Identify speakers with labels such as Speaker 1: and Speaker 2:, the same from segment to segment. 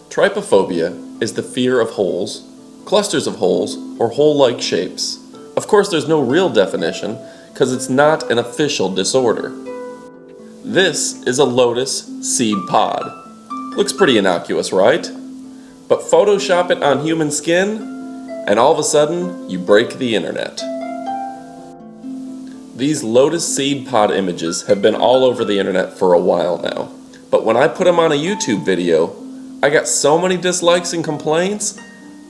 Speaker 1: Trypophobia is the fear of holes, clusters of holes, or hole-like shapes. Of course, there's no real definition, because it's not an official disorder. This is a lotus seed pod. Looks pretty innocuous, right? But Photoshop it on human skin, and all of a sudden, you break the internet. These lotus seed pod images have been all over the internet for a while now. But when I put them on a YouTube video, I got so many dislikes and complaints,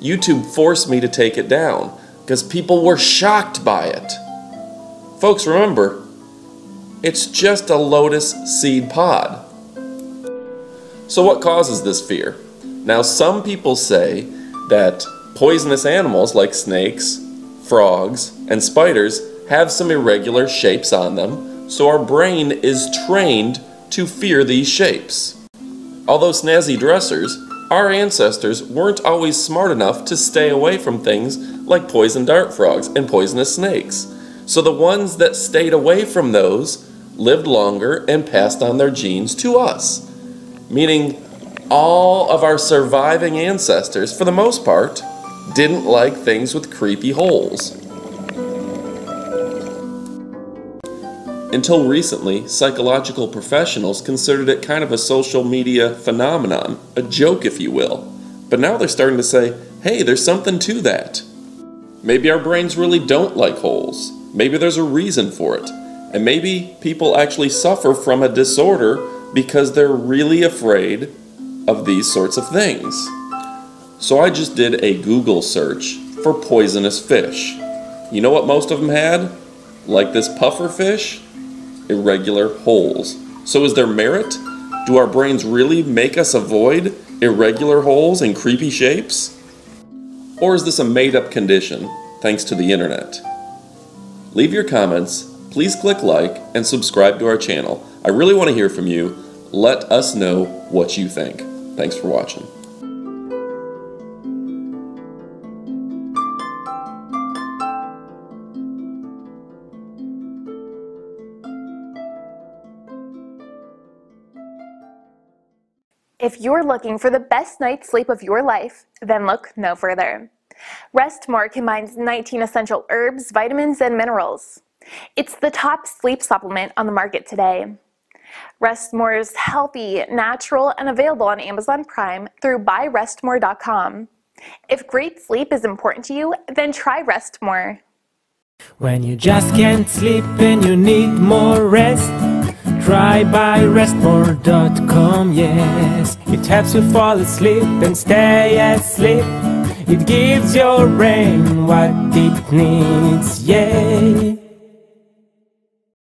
Speaker 1: YouTube forced me to take it down because people were shocked by it. Folks, remember, it's just a lotus seed pod. So what causes this fear? Now, some people say that poisonous animals like snakes, frogs, and spiders have some irregular shapes on them, so our brain is trained to fear these shapes. Although snazzy dressers, our ancestors weren't always smart enough to stay away from things like poison dart frogs and poisonous snakes. So the ones that stayed away from those lived longer and passed on their genes to us. Meaning all of our surviving ancestors, for the most part, didn't like things with creepy holes. Until recently, psychological professionals considered it kind of a social media phenomenon, a joke if you will. But now they're starting to say, hey, there's something to that. Maybe our brains really don't like holes. Maybe there's a reason for it. And maybe people actually suffer from a disorder because they're really afraid of these sorts of things. So I just did a Google search for poisonous fish. You know what most of them had? Like this puffer fish? Irregular holes. So is there merit? Do our brains really make us avoid irregular holes and creepy shapes? Or is this a made-up condition thanks to the internet? Leave your comments, please click like and subscribe to our channel. I really want to hear from you. Let us know what you think. Thanks for watching.
Speaker 2: If you're looking for the best night's sleep of your life, then look no further. Rest More combines 19 essential herbs, vitamins, and minerals. It's the top sleep supplement on the market today. Rest More is healthy, natural, and available on Amazon Prime through buyrestmore.com. If great sleep is important to you, then try Rest More.
Speaker 3: When you just can't sleep and you need more rest, try buyrestmore.com, yes. It helps you fall asleep and stay asleep. It gives your brain what it needs, yeah.